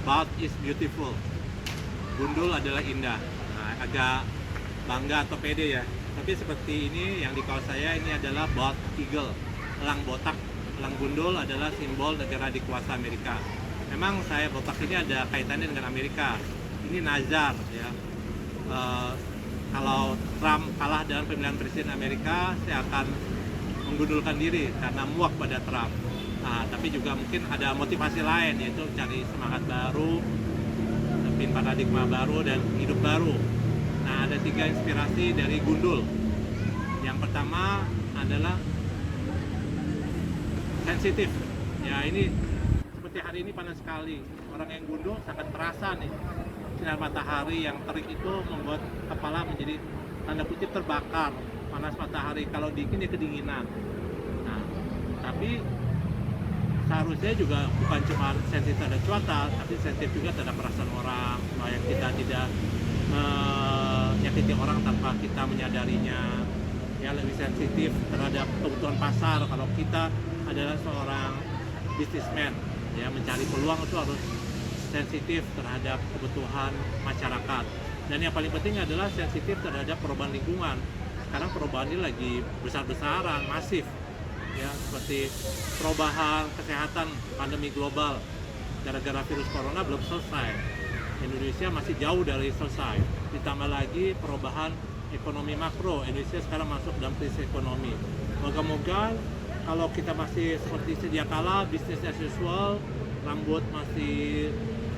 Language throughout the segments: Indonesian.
Bald is beautiful. Gundul adalah indah. Nah, agak bangga atau pede ya. Tapi seperti ini yang di kaos saya ini adalah bald eagle, elang botak. Elang gundul adalah simbol negara dikuasa Amerika. Memang saya botak ini ada kaitannya dengan Amerika. Ini nazar ya. Kalau Trump kalah dalam pemilihan presiden Amerika, saya akan menggundulkan diri karena muak pada Trump. Nah, tapi juga mungkin ada motivasi lain, yaitu cari semangat baru, bikin paradigma baru dan hidup baru. Nah, ada 3 inspirasi dari gundul. Yang pertama adalah sensitif. Ya, ini seperti hari ini panas sekali. Orang yang gundul sangat terasa nih. Sinar matahari yang terik itu membuat kepala menjadi tanda kutip terbakar. Panas matahari, kalau dingin ya kedinginan. Nah, tapi seharusnya juga bukan cuma sensitif terhadap cuaca, tapi sensitif juga terhadap perasaan orang, supaya kita tidak menyakiti orang tanpa kita menyadarinya. Ya, lebih sensitif terhadap kebutuhan pasar. Kalau kita adalah seorang businessman, ya, mencari peluang itu harus sensitif terhadap kebutuhan masyarakat. Dan yang paling penting adalah sensitif terhadap perubahan lingkungan. Sekarang perubahan ini lagi besar-besaran, masif. Ya, seperti perubahan kesehatan, pandemi global gara-gara virus corona belum selesai. Indonesia masih jauh dari selesai. Ditambah lagi perubahan ekonomi makro, Indonesia sekarang masuk dalam krisis ekonomi. Moga-moga kalau kita masih seperti sedia kala, business as usual, rambut masih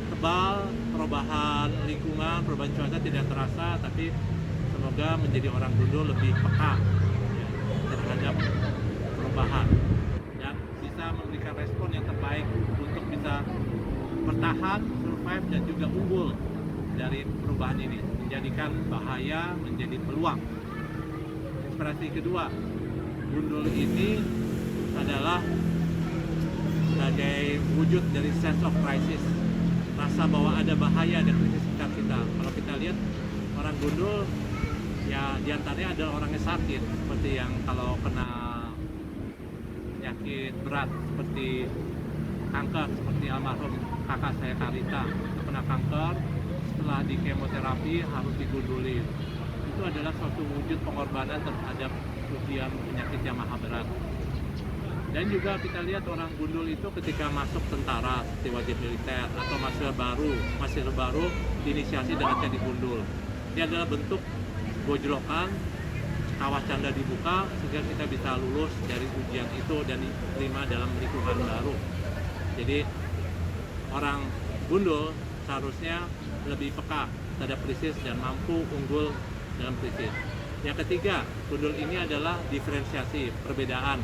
tebal, perubahan lingkungan, perubahan cuaca tidak terasa, tapi semoga menjadi orang gundul lebih peka ya, terhadap perubahan dan bisa memberikan respon yang terbaik untuk bisa bertahan, survive, dan juga unggul dari perubahan ini, menjadikan bahaya menjadi peluang. Inspirasi kedua, gundul ini adalah sebagai wujud dari sense of crisis, rasa bahwa ada bahaya dan krisis sekitar kita. Kalau kita lihat orang gundul, ya diantaranya ada orang yang sakit, seperti yang kalau kena penyakit berat seperti kanker, seperti almarhum kakak saya Karita kena kanker, setelah di kemoterapi harus digundulin. Itu adalah suatu wujud pengorbanan terhadap ujian penyakit yang maha berat. Dan juga kita lihat orang gundul itu ketika masuk tentara seperti wajib militer atau mahasiswa baru diinisiasi dengan jadi gundul. Ini adalah bentuk gojlokan, kawah canda dibuka sehingga kita bisa lulus dari ujian itu dan diterima dalam lingkungan baru. Jadi orang gundul seharusnya lebih peka terhadap krisis dan mampu unggul dalam krisis. Yang ketiga, gundul ini adalah diferensiasi, perbedaan,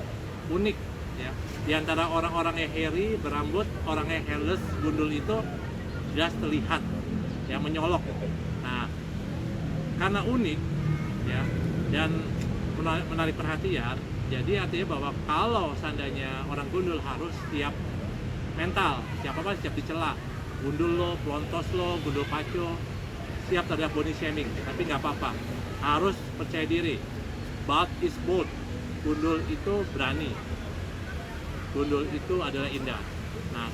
unik. Ya, di antara orang-orang yang hairy, berambut, orang yang hairless, gundul itu jelas terlihat, ya, menyolok. Nah, karena unik, ya, dan menarik perhatian, jadi artinya bahwa kalau seandainya orang gundul harus siap mental, siap apa? Siap dicela, gundul lo, pelontos lo, gundul paco, siap terhadap body shaming, tapi nggak apa-apa, harus percaya diri. Bald is bold, gundul itu berani. Gundul itu adalah indah. Nah,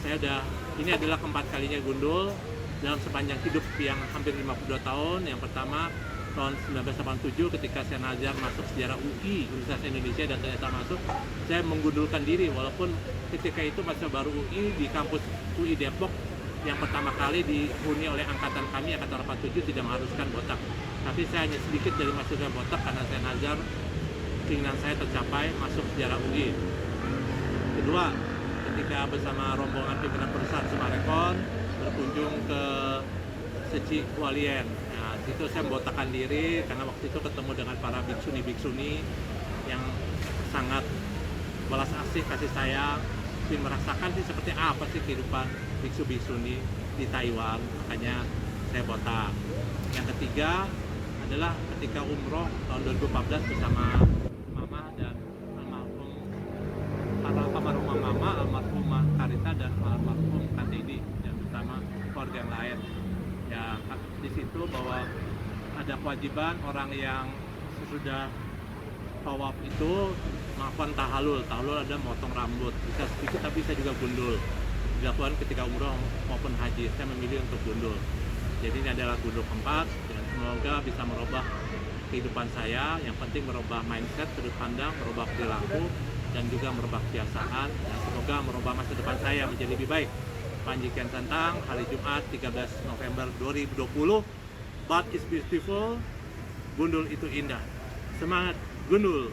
ini adalah keempat kalinya gundul dalam sepanjang hidup yang hampir 52 tahun. Yang pertama tahun 1987 ketika saya nazar masuk sejarah UI Universitas Indonesia dan ternyata masuk, saya menggundulkan diri walaupun ketika itu masih baru UI di kampus UI Depok yang pertama kali dihuni oleh angkatan kami, angkatan 87, tidak mengharuskan botak. Tapi saya hanya sedikit dari mahasiswa botak karena saya nazar, keinginan saya tercapai masuk sejarah UI. Kedua, ketika bersama rombongan pimpinan perusahaan Sumarekon berkunjung ke Seci Kualien. Nah, situ saya membotakan diri karena waktu itu ketemu dengan para biksuni-biksuni yang sangat balas asih, kasih sayang, ingin merasakan sih seperti apa sih kehidupan biksu-biksuni di Taiwan, makanya saya botak. Yang ketiga adalah ketika umroh tahun 2014 bersama Mama dan almarhumah Mama, almarhumah Karita, dan almarhum Katidi, dan bersama keluarga yang lain. Ya, di situ bahwa ada kewajiban orang yang sesudah tawaf itu melakukan tahalul. Tahalul ada motong rambut, bisa sedikit tapi bisa juga gundul. Dilakukan ketika umroh maupun haji. jadi saya memilih untuk gundul. Jadi ini adalah gundul keempat, dan semoga bisa merubah kehidupan saya. Yang penting merubah mindset, sudut pandang, merubah perilaku, dan juga merubah kebiasaan, dan semoga merubah masa depan saya menjadi lebih baik. Panji Kian Santang, hari Jumat 13 November 2020. But is beautiful, gundul itu indah. Semangat gundul!